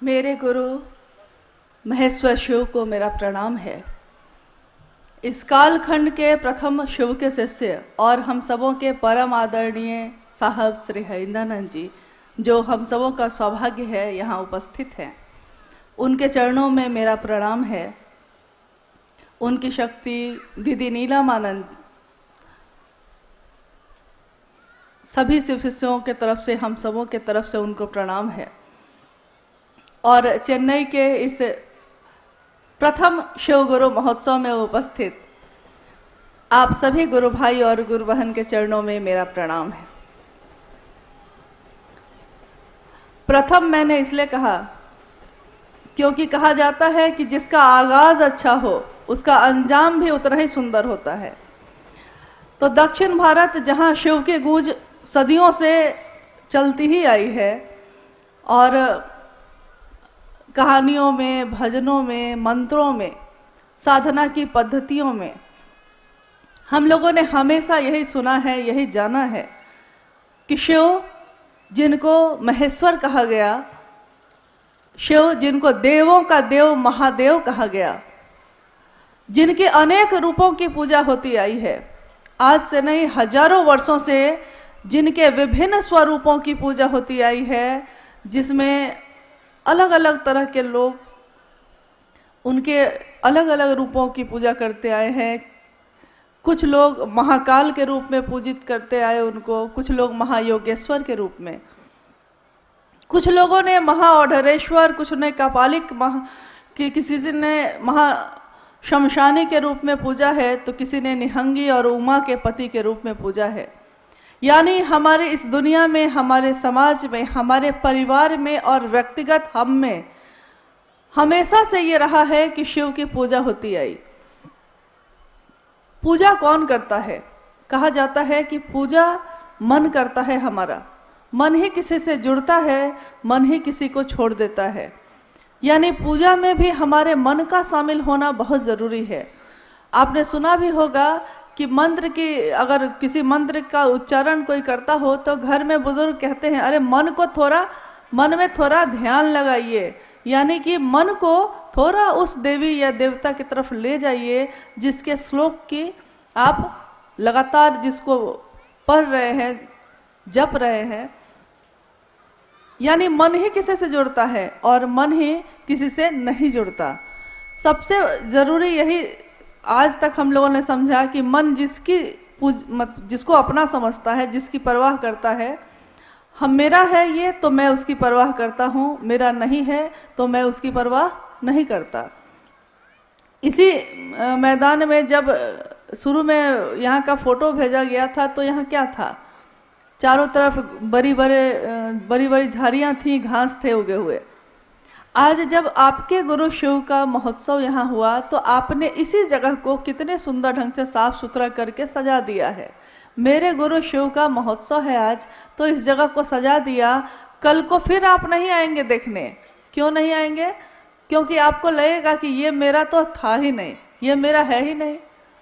मेरे गुरु महेश्वर शिव को मेरा प्रणाम है। इस कालखंड के प्रथम शिव के शिष्य और हम सबों के परम आदरणीय साहब श्री हरिंद्रानंद जी, जो हम सबों का सौभाग्य है यहाँ उपस्थित हैं, उनके चरणों में मेरा प्रणाम है। उनकी शक्ति दीदी नीलमानंद, सभी शिव शिष्यों के तरफ से, हम सबों के तरफ से उनको प्रणाम है। और चेन्नई के इस प्रथम शिव गुरु महोत्सव में उपस्थित आप सभी गुरु भाई और गुरु बहन के चरणों में मेरा प्रणाम है। प्रथम मैंने इसलिए कहा क्योंकि कहा जाता है कि जिसका आगाज अच्छा हो उसका अंजाम भी उतना ही सुंदर होता है। तो दक्षिण भारत, जहाँ शिव की गूंज सदियों से चलती ही आई है और कहानियों में, भजनों में, मंत्रों में, साधना की पद्धतियों में हम लोगों ने हमेशा यही सुना है, यही जाना है कि शिव जिनको महेश्वर कहा गया, शिव जिनको देवों का देव महादेव कहा गया, जिनके अनेक रूपों की पूजा होती आई है, आज से नहीं हजारों वर्षों से जिनके विभिन्न स्वरूपों की पूजा होती आई है, जिसमें अलग अलग तरह के लोग उनके अलग अलग रूपों की पूजा करते आए हैं। कुछ लोग महाकाल के रूप में पूजित करते आए उनको, कुछ लोग महायोगेश्वर के रूप में, कुछ लोगों ने महाओढ़रेश्वर, कुछ ने कपालिक किसी ने महा शमशानी के रूप में पूजा है, तो किसी ने निहंगी और उमा के पति के रूप में पूजा है। यानी हमारे इस दुनिया में, हमारे समाज में, हमारे परिवार में और व्यक्तिगत हम में हमेशा से ये रहा है कि शिव की पूजा होती आई। पूजा कौन करता है? कहा जाता है कि पूजा मन करता है हमारा। मन ही किसी से जुड़ता है, मन ही किसी को छोड़ देता है। यानी पूजा में भी हमारे मन का शामिल होना बहुत ज़रूरी है। आपने सुना भी होगा कि मंत्र की, अगर किसी मंत्र का उच्चारण कोई करता हो तो घर में बुजुर्ग कहते हैं, अरे मन में थोड़ा ध्यान लगाइए, यानी कि मन को थोड़ा उस देवी या देवता की तरफ ले जाइए जिसके श्लोक की आप लगातार जिसको पढ़ रहे हैं, जप रहे हैं। यानी मन ही किसी से जुड़ता है और मन ही किसी से नहीं जुड़ता। सबसे ज़रूरी यही आज तक हम लोगों ने समझा कि मन जिसको अपना समझता है, जिसकी परवाह करता है, हम मेरा है ये तो मैं उसकी परवाह करता हूँ, मेरा नहीं है तो मैं उसकी परवाह नहीं करता। इसी मैदान में जब शुरू में यहाँ का फोटो भेजा गया था तो यहाँ क्या था? चारों तरफ बड़ी बड़ी झाड़ियाँ थी, घास थे उगे हुए। आज जब आपके गुरु शिव का महोत्सव यहाँ हुआ तो आपने इसी जगह को कितने सुंदर ढंग से साफ सुथरा करके सजा दिया है। मेरे गुरु शिव का महोत्सव है आज, तो इस जगह को सजा दिया। कल को फिर आप नहीं आएंगे देखने। क्यों नहीं आएंगे? क्योंकि आपको लगेगा कि ये मेरा तो था ही नहीं, ये मेरा है ही नहीं।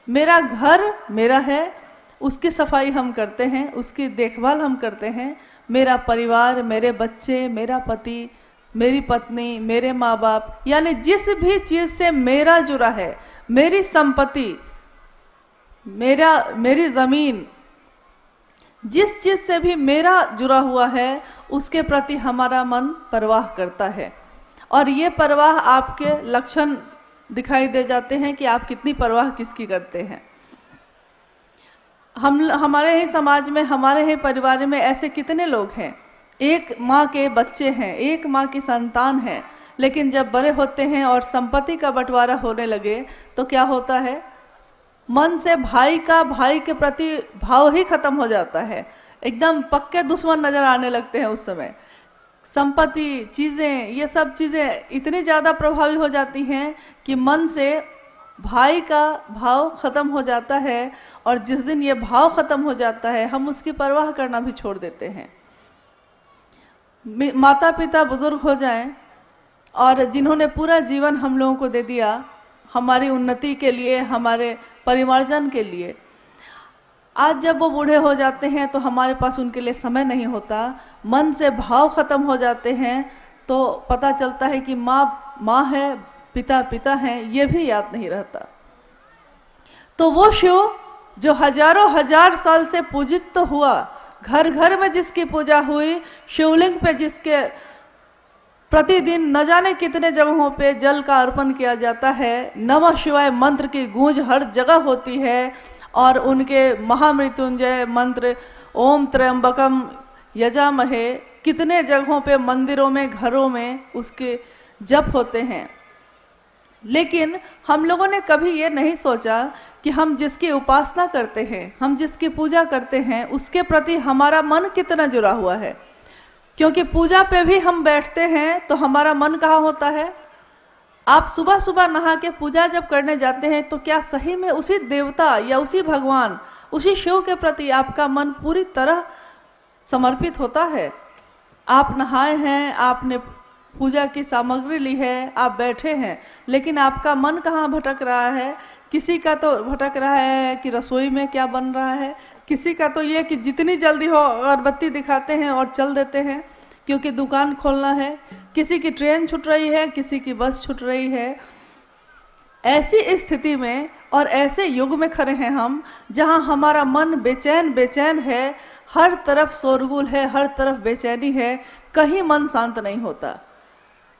मेरा घर मेरा है, उसकी सफाई हम करते हैं, उसकी देखभाल हम करते हैं। मेरा परिवार, मेरे बच्चे, मेरा पति, मेरी पत्नी, मेरे माँ बाप, यानी जिस भी चीज़ से मेरा जुड़ा है, मेरी संपत्ति, मेरी ज़मीन, जिस चीज़ से भी मेरा जुड़ा हुआ है उसके प्रति हमारा मन परवाह करता है। और ये परवाह आपके लक्षण दिखाई दे जाते हैं कि आप कितनी परवाह किसकी करते हैं। हमारे ही समाज में, हमारे ही परिवार में ऐसे कितने लोग हैं, एक माँ के बच्चे हैं, एक माँ की संतान है, लेकिन जब बड़े होते हैं और संपत्ति का बंटवारा होने लगे तो क्या होता है? मन से भाई के प्रति भाव ही खत्म हो जाता है। एकदम पक्के दुश्मन नजर आने लगते हैं उस समय। संपत्ति, चीज़ें, ये सब चीज़ें इतनी ज़्यादा प्रभावी हो जाती हैं कि मन से भाई का भाव खत्म हो जाता है। और जिस दिन ये भाव खत्म हो जाता है हम उसकी परवाह करना भी छोड़ देते हैं। माता पिता बुजुर्ग हो जाएं और जिन्होंने पूरा जीवन हम लोगों को दे दिया हमारी उन्नति के लिए, हमारे परिवारजन के लिए, आज जब वो बूढ़े हो जाते हैं तो हमारे पास उनके लिए समय नहीं होता, मन से भाव खत्म हो जाते हैं, तो पता चलता है कि माँ है, पिता पिता हैं, ये भी याद नहीं रहता। तो वो शिव जो हजारों हजार साल से पूजित तो हुआ, घर घर में जिसकी पूजा हुई, शिवलिंग पे जिसके प्रतिदिन न जाने कितने जगहों पे जल का अर्पण किया जाता है, नमः शिवाय मंत्र की गूंज हर जगह होती है, और उनके महामृत्युंजय मंत्र ओम त्र्यंबकम यजामहे कितने जगहों पे मंदिरों में घरों में उसके जप होते हैं। लेकिन हम लोगों ने कभी ये नहीं सोचा कि हम जिसकी उपासना करते हैं, हम जिसकी पूजा करते हैं, उसके प्रति हमारा मन कितना जुड़ा हुआ है। क्योंकि पूजा पे भी हम बैठते हैं तो हमारा मन कहाँ होता है। आप सुबह सुबह नहा के पूजा जब करने जाते हैं तो क्या सही में उसी देवता या उसी भगवान, उसी शिव के प्रति आपका मन पूरी तरह समर्पित होता है? आप नहाए हैं, आपने पूजा की सामग्री ली है, आप बैठे हैं, लेकिन आपका मन कहाँ भटक रहा है? किसी का तो भटक रहा है कि रसोई में क्या बन रहा है, किसी का तो ये कि जितनी जल्दी हो अगरबत्ती दिखाते हैं और चल देते हैं क्योंकि दुकान खोलना है, किसी की ट्रेन छूट रही है, किसी की बस छूट रही है। ऐसी स्थिति में और ऐसे युग में खड़े हैं हम जहां हमारा मन बेचैन बेचैन है, हर तरफ शोरगुल है, हर तरफ बेचैनी है, कहीं मन शांत नहीं होता।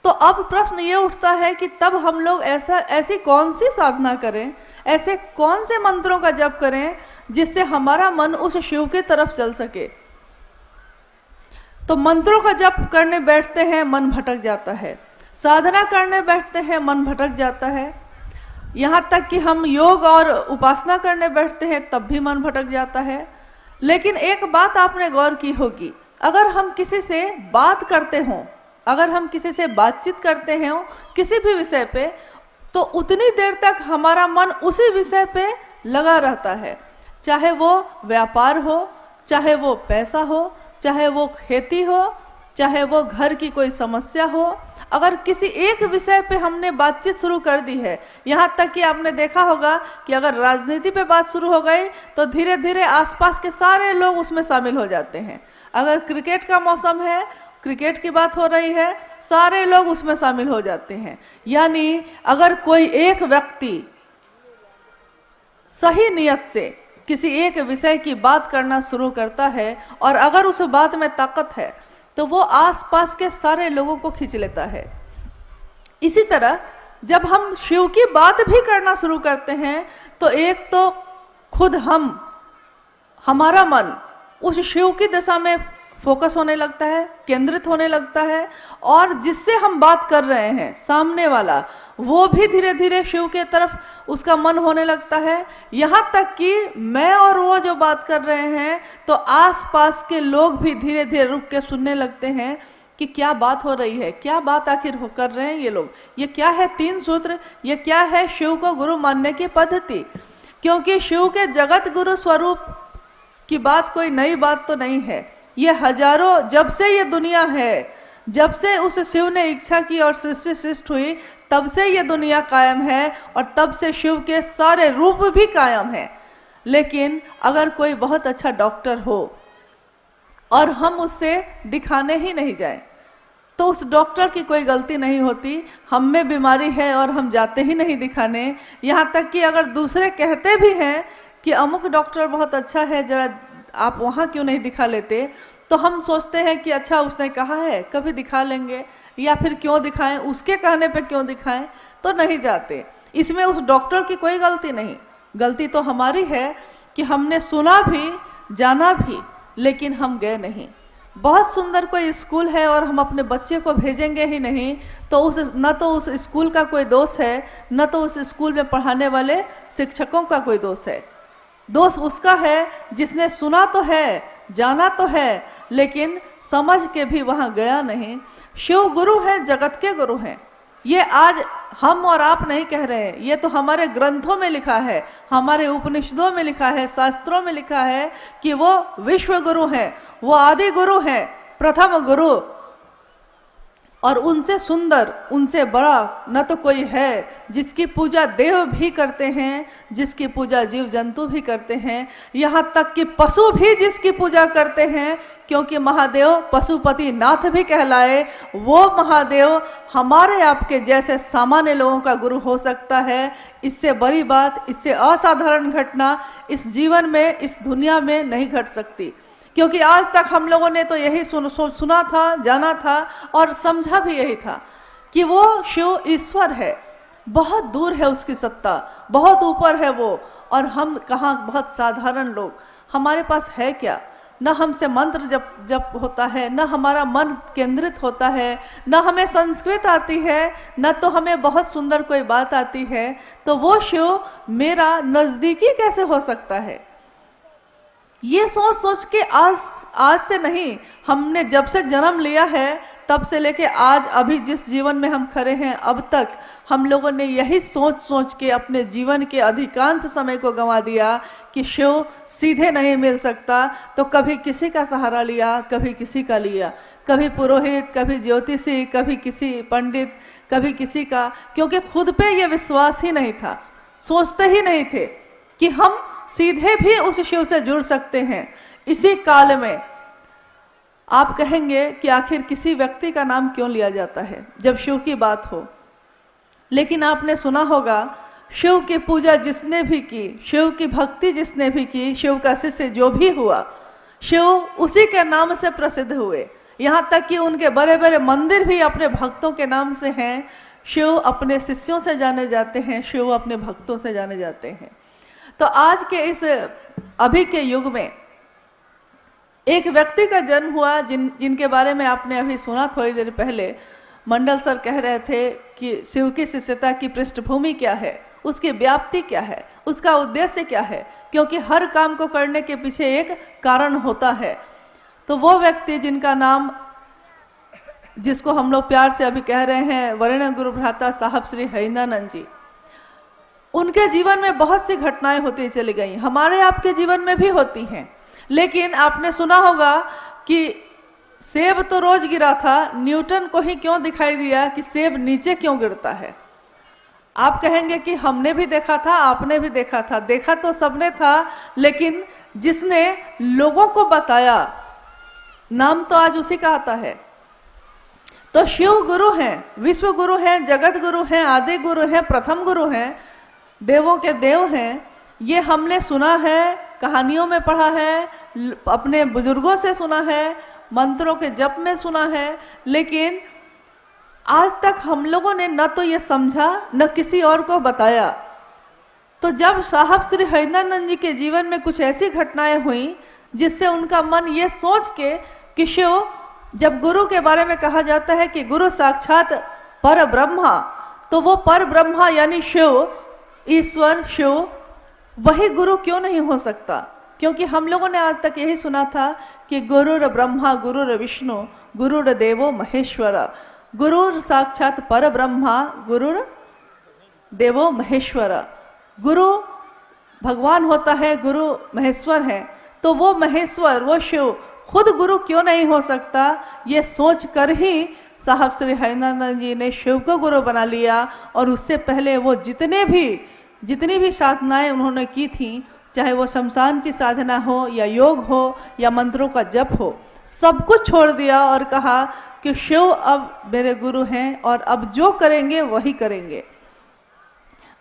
तो अब प्रश्न ये उठता है कि तब हम लोग ऐसी कौन सी साधना करें, ऐसे कौन से मंत्रों का जप करें जिससे हमारा मन उस शिव की तरफ चल सके। तो मंत्रों का जप करने बैठते हैं, मन भटक जाता है, साधना करने बैठते हैं, मन भटक जाता है, यहाँ तक कि हम योग और उपासना करने बैठते हैं तब भी मन भटक जाता है। लेकिन एक बात आपने गौर की होगी, अगर हम किसी से बात करते हों, अगर हम किसी से बातचीत करते हैं किसी भी विषय पे, तो उतनी देर तक हमारा मन उसी विषय पे लगा रहता है, चाहे वो व्यापार हो, चाहे वो पैसा हो, चाहे वो खेती हो, चाहे वो घर की कोई समस्या हो। अगर किसी एक विषय पे हमने बातचीत शुरू कर दी है, यहाँ तक कि आपने देखा होगा कि अगर राजनीति पे बात शुरू हो गई तो धीरे धीरे आसपास के सारे लोग उसमें शामिल हो जाते हैं। अगर क्रिकेट का मौसम है, क्रिकेट की बात हो रही है, सारे लोग उसमें शामिल हो जाते हैं। यानी अगर कोई एक व्यक्ति सही नियत से किसी एक विषय की बात करना शुरू करता है और अगर उस बात में ताकत है तो वो आसपास के सारे लोगों को खींच लेता है। इसी तरह जब हम शिव की बात भी करना शुरू करते हैं तो एक तो खुद हमारा मन उस शिव की दिशा में फोकस होने लगता है, केंद्रित होने लगता है, और जिससे हम बात कर रहे हैं सामने वाला वो भी धीरे धीरे शिव के तरफ उसका मन होने लगता है। यहाँ तक कि मैं और वो जो बात कर रहे हैं तो आसपास के लोग भी धीरे धीरे रुक के सुनने लगते हैं कि क्या बात हो रही है, क्या बात आखिर कर रहे हैं ये लोग, ये क्या है 3 सूत्र, ये क्या है शिव को गुरु मानने की पद्धति। क्योंकि शिव के जगत गुरु स्वरूप की बात कोई नई बात तो नहीं है, ये हजारों, जब से ये दुनिया है, जब से उस शिव ने इच्छा की और सृष्टि सृष्टि हुई, तब से ये दुनिया कायम है और तब से शिव के सारे रूप भी कायम हैं। लेकिन अगर कोई बहुत अच्छा डॉक्टर हो और हम उससे दिखाने ही नहीं जाए तो उस डॉक्टर की कोई गलती नहीं होती, हम में बीमारी है और हम जाते ही नहीं दिखाने। यहाँ तक कि अगर दूसरे कहते भी हैं कि अमुक डॉक्टर बहुत अच्छा है, जरा आप वहाँ क्यों नहीं दिखा लेते, तो हम सोचते हैं कि अच्छा उसने कहा है कभी दिखा लेंगे, या फिर क्यों दिखाएं, उसके कहने पे क्यों दिखाएं, तो नहीं जाते। इसमें उस डॉक्टर की कोई गलती नहीं, गलती तो हमारी है कि हमने सुना भी जाना भी लेकिन हम गए नहीं। बहुत सुंदर कोई स्कूल है और हम अपने बच्चे को भेजेंगे ही नहीं, तो न तो उस स्कूल का कोई दोष है, न तो उस स्कूल में पढ़ाने वाले शिक्षकों का कोई दोष है। दोष उसका है जिसने सुना तो है, जाना तो है, लेकिन समझ के भी वहां गया नहीं। शिव गुरु हैं, जगत के गुरु हैं। ये आज हम और आप नहीं कह रहे हैं, ये तो हमारे ग्रंथों में लिखा है, हमारे उपनिषदों में लिखा है, शास्त्रों में लिखा है कि वो विश्व गुरु हैं, वो आदि गुरु हैं, प्रथम गुरु। और उनसे सुंदर, उनसे बड़ा न तो कोई है, जिसकी पूजा देव भी करते हैं, जिसकी पूजा जीव जंतु भी करते हैं, यहाँ तक कि पशु भी जिसकी पूजा करते हैं, क्योंकि महादेव पशुपति नाथ भी कहलाए, वो महादेव हमारे आपके जैसे सामान्य लोगों का गुरु हो सकता है। इससे बड़ी बात, इससे असाधारण घटना इस जीवन में, इस दुनिया में नहीं घट सकती। क्योंकि आज तक हम लोगों ने तो यही सुना था, जाना था और समझा भी यही था कि वो शिव ईश्वर है, बहुत दूर है उसकी सत्ता, बहुत ऊपर है वो, और हम कहाँ बहुत साधारण लोग, हमारे पास है क्या? न हमसे मंत्र जप होता है, न हमारा मन केंद्रित होता है, न हमें संस्कृत आती है, न तो हमें बहुत सुंदर कोई बात आती है, तो वो शिव मेरा नजदीकी कैसे हो सकता है? ये सोच सोच के आज से नहीं, हमने जब से जन्म लिया है तब से लेके आज अभी जिस जीवन में हम खड़े हैं अब तक हम लोगों ने यही सोच सोच के अपने जीवन के अधिकांश समय को गंवा दिया कि शिव सीधे नहीं मिल सकता। तो कभी किसी का सहारा लिया, कभी किसी का लिया, कभी पुरोहित, कभी ज्योतिषी, कभी किसी पंडित, कभी किसी का, क्योंकि खुद पे ये विश्वास ही नहीं था, सोचते ही नहीं थे कि हम सीधे भी उस शिव से जुड़ सकते हैं। इसी काल में आप कहेंगे कि आखिर किसी व्यक्ति का नाम क्यों लिया जाता है जब शिव की बात हो, लेकिन आपने सुना होगा शिव की पूजा जिसने भी की, शिव की भक्ति जिसने भी की, शिव का शिष्य जो भी हुआ, शिव उसी के नाम से प्रसिद्ध हुए। यहाँ तक कि उनके बड़े बड़े मंदिर भी अपने भक्तों के नाम से हैं। शिव अपने शिष्यों से जाने जाते हैं, शिव अपने भक्तों से जाने जाते हैं। तो आज के इस अभी के युग में एक व्यक्ति का जन्म हुआ जिनके बारे में आपने अभी सुना थोड़ी देर पहले। मंडल सर कह रहे थे कि शिव की शिष्यता की पृष्ठभूमि क्या है, उसकी व्याप्ति क्या है, उसका उद्देश्य क्या है, क्योंकि हर काम को करने के पीछे एक कारण होता है। तो वो व्यक्ति जिनका नाम, जिसको हम लोग प्यार से अभी कह रहे हैं वरेण्य गुरु भ्राता साहब श्री हरिंदानंद जी, उनके जीवन में बहुत सी घटनाएं होती चली गई, हमारे आपके जीवन में भी होती हैं। लेकिन आपने सुना होगा कि सेब तो रोज गिरा था, न्यूटन को ही क्यों दिखाई दिया कि सेब नीचे क्यों गिरता है? आप कहेंगे कि हमने भी देखा था, आपने भी देखा था, देखा तो सबने था, लेकिन जिसने लोगों को बताया नाम तो आज उसी का आता है। तो शिव गुरु हैं, विश्व गुरु हैं, जगत गुरु हैं, आदि गुरु हैं, प्रथम गुरु हैं, देवों के देव हैं। ये हमने सुना है, कहानियों में पढ़ा है, अपने बुजुर्गों से सुना है, मंत्रों के जप में सुना है, लेकिन आज तक हम लोगों ने न तो ये समझा न किसी और को बताया। तो जब साहब श्री हरिंदानंद जी के जीवन में कुछ ऐसी घटनाएं हुई जिससे उनका मन ये सोच के कि शिव, जब गुरु के बारे में कहा जाता है कि गुरु साक्षात पर ब्रह्मा, तो वो पर ब्रह्मा यानी शिव, ईश्वर शिव, वही गुरु क्यों नहीं हो सकता? क्योंकि हम लोगों ने आज तक यही सुना था कि गुरुर ब्रह्मा गुरुर विष्णु गुरुर देवो महेश्वर, गुरु साक्षात पर ब्रह्मा गुरुर देवो महेश्वर, गुरु भगवान होता है, गुरु महेश्वर है। तो वो महेश्वर, वो शिव खुद गुरु क्यों नहीं हो सकता? ये सोच कर ही साहब श्री हरिंदानंद जी ने शिव को गुरु बना लिया। और उससे पहले वो जितनी भी साधनाएं उन्होंने की थी, चाहे वो शमशान की साधना हो या योग हो या मंत्रों का जप हो, सब कुछ छोड़ दिया और कहा कि शिव अब मेरे गुरु हैं और अब जो करेंगे वही करेंगे।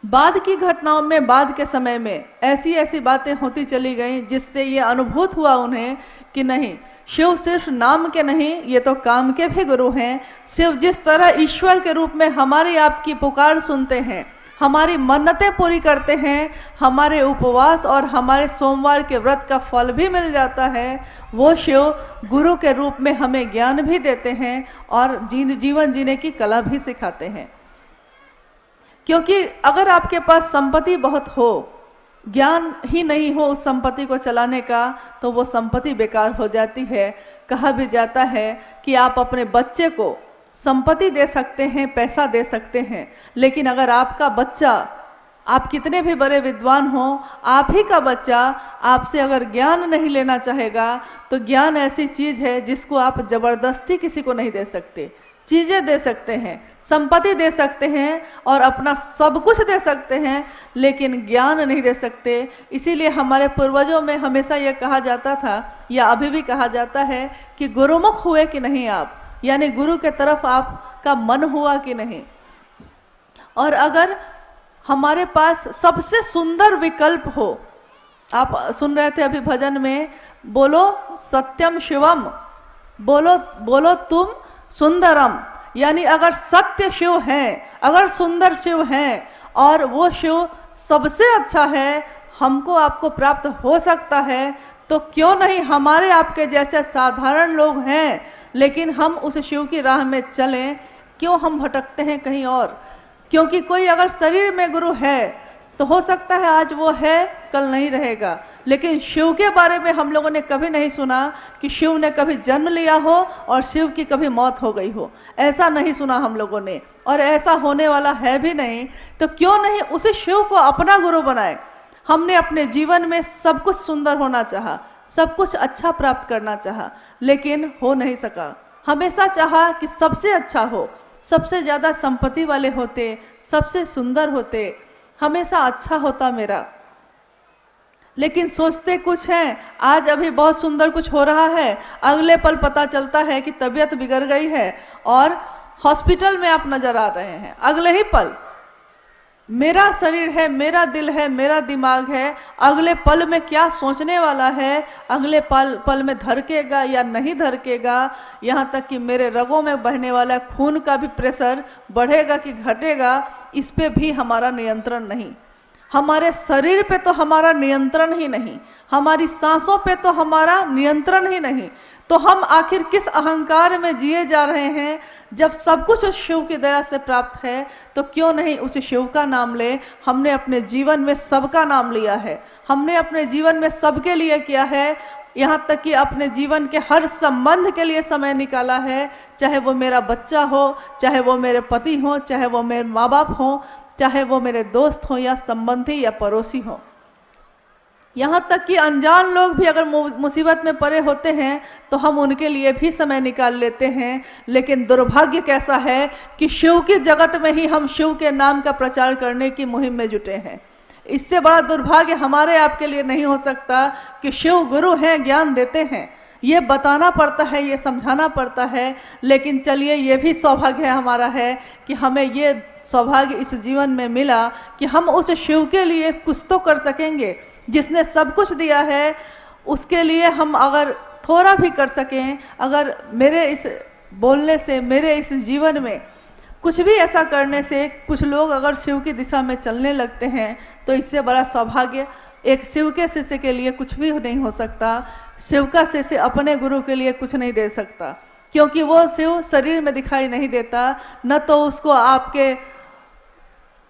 बाद की घटनाओं में, बाद के समय में ऐसी ऐसी बातें होती चली गईं जिससे ये अनुभूत हुआ उन्हें कि नहीं, शिव सिर्फ नाम के नहीं, ये तो काम के भी गुरु हैं। शिव जिस तरह ईश्वर के रूप में हमारी आपकी पुकार सुनते हैं, हमारी मन्नतें पूरी करते हैं, हमारे उपवास और हमारे सोमवार के व्रत का फल भी मिल जाता है, वो शिव गुरु के रूप में हमें ज्ञान भी देते हैं और जीवन जीने की कला भी सिखाते हैं। क्योंकि अगर आपके पास संपत्ति बहुत हो, ज्ञान ही नहीं हो उस संपत्ति को चलाने का, तो वो संपत्ति बेकार हो जाती है। कहा भी जाता है कि आप अपने बच्चे को संपत्ति दे सकते हैं, पैसा दे सकते हैं, लेकिन अगर आपका बच्चा, आप कितने भी बड़े विद्वान हो, आप ही का बच्चा आपसे अगर ज्ञान नहीं लेना चाहेगा, तो ज्ञान ऐसी चीज़ है जिसको आप जबरदस्ती किसी को नहीं दे सकते। चीजें दे सकते हैं, संपत्ति दे सकते हैं और अपना सब कुछ दे सकते हैं, लेकिन ज्ञान नहीं दे सकते। इसीलिए हमारे पूर्वजों में हमेशा यह कहा जाता था, या अभी भी कहा जाता है, कि गुरुमुख हुए कि नहीं आप, यानी गुरु के तरफ आपका मन हुआ कि नहीं। और अगर हमारे पास सबसे सुंदर विकल्प हो, आप सुन रहे थे अभी भजन में, बोलो सत्यम शिवम, बोलो बोलो तुम सुंदरम, यानी अगर सत्य शिव है, अगर सुंदर शिव है और वो शिव सबसे अच्छा है, हमको आपको प्राप्त हो सकता है, तो क्यों नहीं हमारे आपके जैसे साधारण लोग हैं, लेकिन हम उस शिव की राह में चलें, क्यों हम भटकते हैं कहीं और। क्योंकि कोई अगर शरीर में गुरु है तो हो सकता है आज वो है, कल नहीं रहेगा, लेकिन शिव के बारे में हम लोगों ने कभी नहीं सुना कि शिव ने कभी जन्म लिया हो और शिव की कभी मौत हो गई हो, ऐसा नहीं सुना हम लोगों ने, और ऐसा होने वाला है भी नहीं। तो क्यों नहीं उसी शिव को अपना गुरु बनाए। हमने अपने जीवन में सब कुछ सुंदर होना चाहा, सब कुछ अच्छा प्राप्त करना चाहा, लेकिन हो नहीं सका। हमेशा चाहा कि सबसे अच्छा हो, सबसे ज़्यादा संपत्ति वाले होते, सबसे सुंदर होते, हमेशा अच्छा होता मेरा, लेकिन सोचते कुछ हैं। आज अभी बहुत सुंदर कुछ हो रहा है, अगले पल पता चलता है कि तबीयत बिगड़ गई है और हॉस्पिटल में आप नजर आ रहे हैं। अगले ही पल मेरा शरीर है, मेरा दिल है, मेरा दिमाग है, अगले पल में क्या सोचने वाला है, अगले पल में धड़केगा या नहीं धड़केगा, यहाँ तक कि मेरे रगों में बहने वाला खून का भी प्रेशर बढ़ेगा कि घटेगा, इस पे भी हमारा नियंत्रण नहीं। हमारे शरीर पे तो हमारा नियंत्रण ही नहीं, हमारी सांसों पे तो हमारा नियंत्रण ही नहीं, तो हम आखिर किस अहंकार में जिए जा रहे हैं। जब सब कुछ उस शिव की दया से प्राप्त है, तो क्यों नहीं उस शिव का नाम ले। हमने अपने जीवन में सबका नाम लिया है, हमने अपने जीवन में सबके लिए किया है, यहाँ तक कि अपने जीवन के हर संबंध के लिए समय निकाला है, चाहे वो मेरा बच्चा हो, चाहे वो मेरे पति हो, चाहे वो मेरे माँ बाप हो, चाहे वो मेरे दोस्त हो या संबंधी या पड़ोसी हो। यहाँ तक कि अनजान लोग भी अगर मुसीबत में पड़े होते हैं तो हम उनके लिए भी समय निकाल लेते हैं। लेकिन दुर्भाग्य कैसा है कि शिव की जगत में ही हम शिव के नाम का प्रचार करने की मुहिम में जुटे हैं। इससे बड़ा दुर्भाग्य हमारे आपके लिए नहीं हो सकता कि शिव गुरु हैं, ज्ञान देते हैं, ये बताना पड़ता है, ये समझाना पड़ता है। लेकिन चलिए, ये भी सौभाग्य हमारा है कि हमें ये सौभाग्य इस जीवन में मिला कि हम उस शिव के लिए कुछ तो कर सकेंगे, जिसने सब कुछ दिया है उसके लिए हम अगर थोड़ा भी कर सकें। अगर मेरे इस बोलने से, मेरे इस जीवन में कुछ भी ऐसा करने से कुछ लोग अगर शिव की दिशा में चलने लगते हैं, तो इससे बड़ा सौभाग्य एक शिव के शिष्य के लिए कुछ भी नहीं हो सकता। शिव का शिष्य अपने गुरु के लिए कुछ नहीं दे सकता, क्योंकि वो शिव शरीर में दिखाई नहीं देता। न तो उसको आपके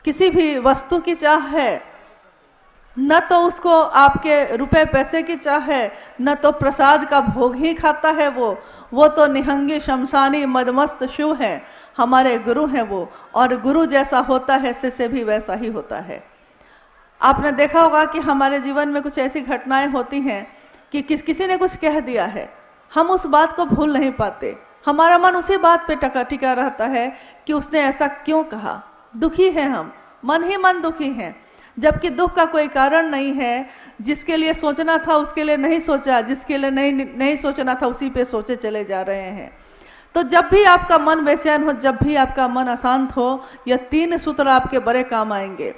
किसी भी वस्तु की चाह है, न तो उसको आपके रुपए पैसे की चाह है, न तो प्रसाद का भोग ही खाता है वो तो निहंगी शमशानी मदमस्त शिव है, हमारे गुरु हैं वो। और गुरु जैसा होता है शिष्य भी वैसा ही होता है। आपने देखा होगा कि हमारे जीवन में कुछ ऐसी घटनाएं होती हैं कि किसी ने कुछ कह दिया है, हम उस बात को भूल नहीं पाते, हमारा मन उसी बात पे टिका रहता है कि उसने ऐसा क्यों कहा। दुखी है हम, मन ही मन दुखी हैं, जबकि दुख का कोई कारण नहीं है। जिसके लिए सोचना था उसके लिए नहीं सोचा, जिसके लिए नहीं सोचना था उसी पे सोचे चले जा रहे हैं। तो जब भी आपका मन बेचैन हो, जब भी आपका मन अशांत हो, यह 3 सूत्र आपके बड़े काम आएंगे।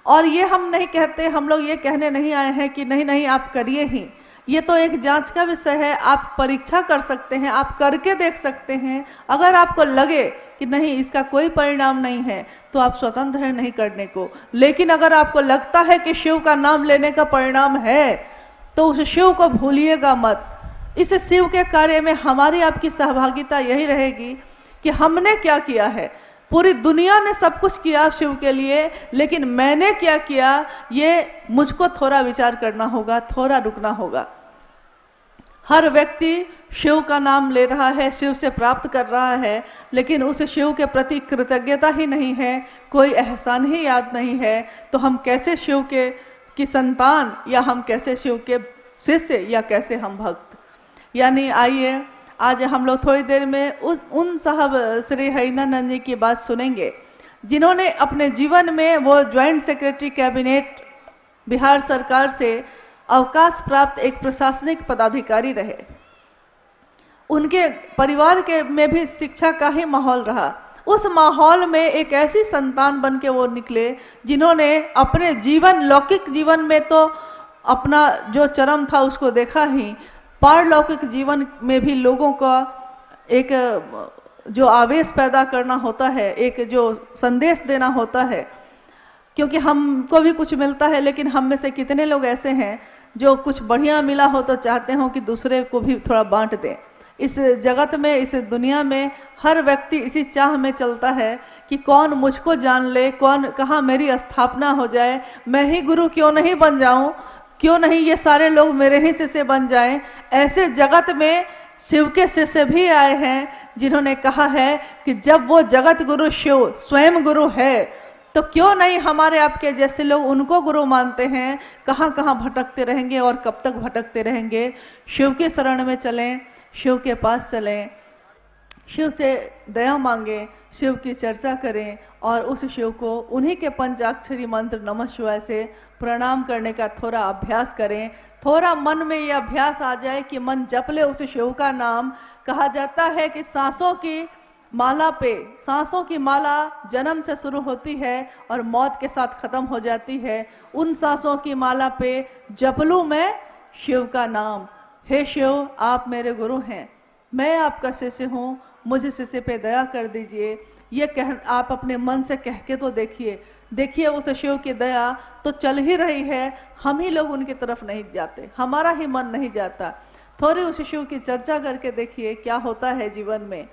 और ये हम नहीं कहते, हम लोग ये कहने नहीं आए हैं कि नहीं आप करिए ही, ये तो एक जांच का विषय है। आप परीक्षा कर सकते हैं, आप करके देख सकते हैं। अगर आपको लगे कि नहीं इसका कोई परिणाम नहीं है, तो आप स्वतंत्र हैं नहीं करने को। लेकिन अगर आपको लगता है कि शिव का नाम लेने का परिणाम है, तो उस शिव को भूलिएगा मत। इस शिव के कार्य में हमारी आपकी सहभागिता यही रहेगी कि हमने क्या किया है। पूरी दुनिया ने सब कुछ किया शिव के लिए, लेकिन मैंने क्या किया, ये मुझको थोड़ा विचार करना होगा, थोड़ा रुकना होगा। हर व्यक्ति शिव का नाम ले रहा है, शिव से प्राप्त कर रहा है, लेकिन उस शिव के प्रति कृतज्ञता ही नहीं है, कोई एहसान ही याद नहीं है। तो हम कैसे शिव की संतान, या हम कैसे शिव के शिष्य, या कैसे हम भक्त। यानी आइए आज हम लोग थोड़ी देर में उन साहब श्री हरिनानंद जी की बात सुनेंगे, जिन्होंने अपने जीवन में वो ज्वाइंट सेक्रेटरी कैबिनेट बिहार सरकार से अवकाश प्राप्त एक प्रशासनिक पदाधिकारी रहे। उनके परिवार के में भी शिक्षा का ही माहौल रहा। उस माहौल में एक ऐसी संतान बन के वो निकले जिन्होंने अपने जीवन, लौकिक जीवन में तो अपना जो चरम था उसको देखा ही, पारलौकिक जीवन में भी लोगों का एक जो आवेश पैदा करना होता है, एक जो संदेश देना होता है, क्योंकि हमको भी कुछ मिलता है, लेकिन हम में से कितने लोग ऐसे हैं जो कुछ बढ़िया मिला हो तो चाहते हो कि दूसरे को भी थोड़ा बांट दें। इस जगत में, इस दुनिया में हर व्यक्ति इसी चाह में चलता है कि कौन मुझको जान ले, कौन कहाँ मेरी स्थापना हो जाए, मैं ही गुरु क्यों नहीं बन जाऊं, क्यों नहीं ये सारे लोग मेरे ही शिष्य बन जाएं। ऐसे जगत में शिव के शिष्य भी आए हैं जिन्होंने कहा है कि जब वो जगत गुरु शिव स्वयं गुरु है तो क्यों नहीं हमारे आपके जैसे लोग उनको गुरु मानते हैं। कहाँ कहाँ भटकते रहेंगे और कब तक भटकते रहेंगे। शिव के शरण में चलें, शिव के पास चलें, शिव से दया मांगें, शिव की चर्चा करें और उस शिव को उन्हीं के पंचाक्षरी मंत्र नमः शिवाय से प्रणाम करने का थोड़ा अभ्यास करें। थोड़ा मन में ये अभ्यास आ जाए कि मन जप ले उस शिव का नाम। कहा जाता है कि सांसों की माला पे, सांसों की माला जन्म से शुरू होती है और मौत के साथ खत्म हो जाती है। उन सांसों की माला पे जप लूं मैं शिव का नाम। हे शिव, आप मेरे गुरु हैं, मैं आपका शिष्य हूँ, मुझे शिष्य पे दया कर दीजिए। ये कह आप अपने मन से कह के तो देखिए, देखिए उस शिव की दया तो चल ही रही है। हम ही लोग उनकी तरफ नहीं जाते, हमारा ही मन नहीं जाता। थोड़ी उस शिव की चर्चा करके देखिए क्या होता है जीवन में।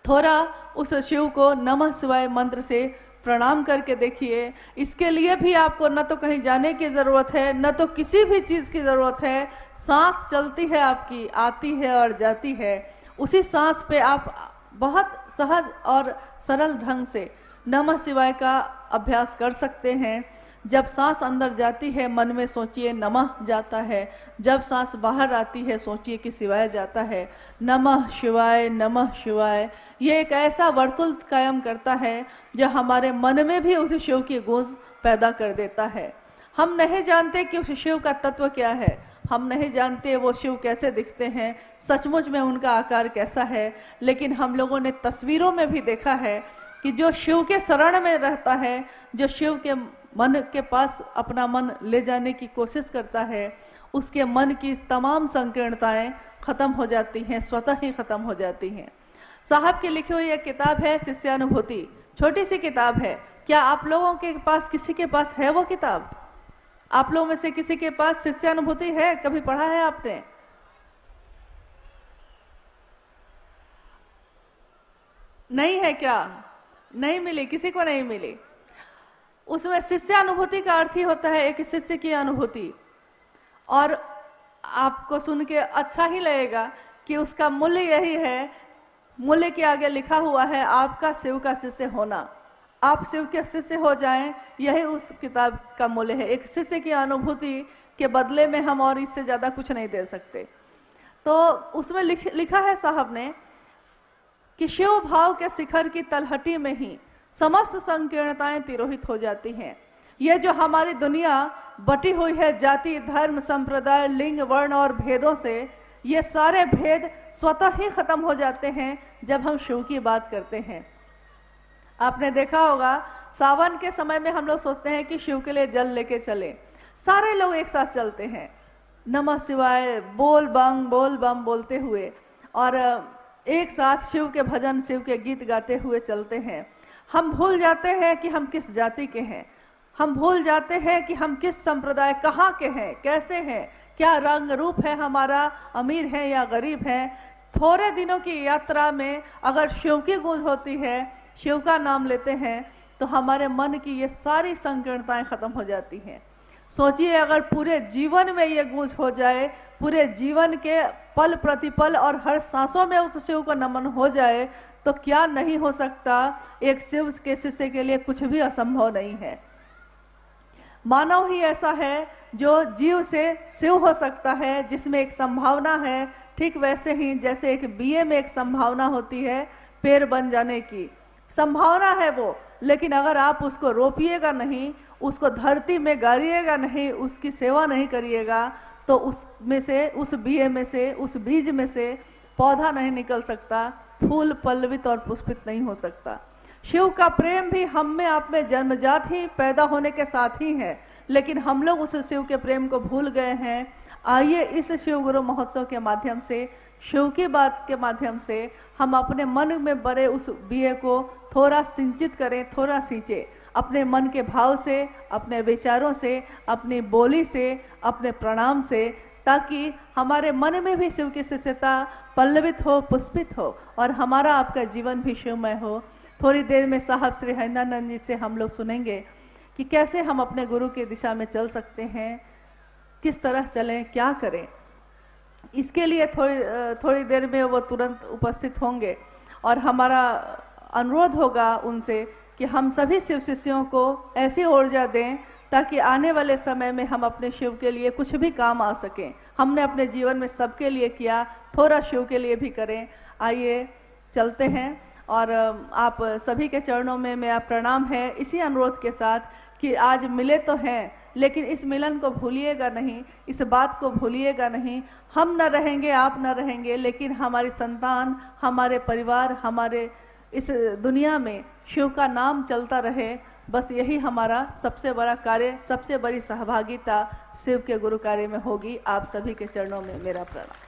थोड़ा उस शिव को नमः शिवाय मंत्र से प्रणाम करके देखिए। इसके लिए भी आपको न तो कहीं जाने की जरूरत है, न तो किसी भी चीज की जरूरत है। सांस चलती है आपकी, आती है और जाती है। उसी सांस पे आप बहुत सहज और सरल ढंग से नमः शिवाय का अभ्यास कर सकते हैं। जब सांस अंदर जाती है मन में सोचिए नमः जाता है, जब सांस बाहर आती है सोचिए कि शिवाय जाता है। नमः शिवाय, नमः शिवाय, ये एक ऐसा वर्तुल कायम करता है जो हमारे मन में भी उस शिव की गूंज पैदा कर देता है। हम नहीं जानते कि उस शिव का तत्व क्या है, हम नहीं जानते वो शिव कैसे दिखते हैं, सचमुच में उनका आकार कैसा है, लेकिन हम लोगों ने तस्वीरों में भी देखा है कि जो शिव के शरण में रहता है, जो शिव के मन के पास अपना मन ले जाने की कोशिश करता है, उसके मन की तमाम संकीर्णताएं खत्म हो जाती हैं, स्वतः ही खत्म हो जाती हैं। साहब की लिखी हुई एक किताब है शिष्यानुभूति, छोटी सी किताब है। क्या आप लोगों के पास, किसी के पास है वो किताब? आप लोगों में से किसी के पास शिष्यानुभूति है? कभी पढ़ा है आपने? नहीं है क्या? नहीं मिली, किसी को नहीं मिली। उसमें शिष्यानुभूति का अर्थ ही होता है एक शिष्य की अनुभूति। और आपको सुन के अच्छा ही लगेगा कि उसका मूल्य यही है, मूल्य के आगे लिखा हुआ है आपका शिव का शिष्य होना। आप शिव के शिष्य हो जाएं, यही उस किताब का मूल्य है। एक शिष्य की अनुभूति के बदले में हम और इससे ज़्यादा कुछ नहीं दे सकते। तो उसमें लिखा है साहब ने कि शिव भाव के शिखर की तलहटी में ही समस्त संकीर्णताएं तिरोहित हो जाती हैं। ये जो हमारी दुनिया बटी हुई है जाति, धर्म, संप्रदाय, लिंग, वर्ण और भेदों से, ये सारे भेद स्वतः ही खत्म हो जाते हैं जब हम शिव की बात करते हैं। आपने देखा होगा सावन के समय में हम लोग सोचते हैं कि शिव के लिए जल लेके चलें, सारे लोग एक साथ चलते हैं नमः शिवाय बोल बम बोलते हुए, और एक साथ शिव के भजन, शिव के गीत गाते हुए चलते हैं। हम भूल जाते हैं कि हम किस जाति के हैं, हम भूल जाते हैं कि हम किस संप्रदाय, कहाँ के हैं, कैसे हैं, क्या रंग रूप है हमारा, अमीर है या गरीब है। थोड़े दिनों की यात्रा में अगर शिव की गूंज होती है, शिव का नाम लेते हैं, तो हमारे मन की ये सारी संकीर्णताएं खत्म हो जाती हैं। सोचिए अगर पूरे जीवन में ये गूंज हो जाए, पूरे जीवन के पल प्रतिपल और हर सांसों में उस शिव को नमन हो जाए, तो क्या नहीं हो सकता। एक शिव के शिष्य के लिए कुछ भी असंभव नहीं है। मानव ही ऐसा है जो जीव से शिव हो सकता है, जिसमें एक संभावना है, ठीक वैसे ही जैसे एक बीए में एक संभावना होती है पेड़ बन जाने की, संभावना है वो, लेकिन अगर आप उसको रोपिएगा नहीं, उसको धरती में गाड़िएगा नहीं, उसकी सेवा नहीं करिएगा, तो उसमें से, उस बीए में से, उस बीज में से पौधा नहीं निकल सकता, फूल पल्लवित और पुष्पित नहीं हो सकता। शिव का प्रेम भी हम में आप में जन्मजात ही पैदा होने के साथ ही है, लेकिन हम लोग उस शिव के प्रेम को भूल गए हैं। आइए इस शिव गुरु महोत्सव के माध्यम से, शिव की बात के माध्यम से हम अपने मन में बड़े उस बीए को थोड़ा सिंचित करें, थोड़ा सींचे, अपने मन के भाव से, अपने विचारों से, अपनी बोली से, अपने प्रणाम से, ताकि हमारे मन में भी शिव की शिष्यता पल्लवित हो, पुष्पित हो और हमारा आपका जीवन भी शिवमय हो। थोड़ी देर में साहब श्री हरिनानंद जी से हम लोग सुनेंगे कि कैसे हम अपने गुरु की दिशा में चल सकते हैं, किस तरह चलें, क्या करें। इसके लिए थोड़ी देर में वो तुरंत उपस्थित होंगे और हमारा अनुरोध होगा उनसे कि हम सभी शिव शिष्यों को ऐसी ऊर्जा दें ताकि आने वाले समय में हम अपने शिव के लिए कुछ भी काम आ सकें। हमने अपने जीवन में सबके लिए किया, थोड़ा शिव के लिए भी करें। आइए चलते हैं और आप सभी के चरणों में मेरा प्रणाम है, इसी अनुरोध के साथ कि आज मिले तो हैं, लेकिन इस मिलन को भूलिएगा नहीं, इस बात को भूलिएगा नहीं। हम न रहेंगे, आप न रहेंगे, लेकिन हमारी संतान, हमारे परिवार, हमारे इस दुनिया में शिव का नाम चलता रहे। बस यही हमारा सबसे बड़ा कार्य, सबसे बड़ी सहभागिता शिव के गुरु कार्य में होगी। आप सभी के चरणों में मेरा प्रणाम।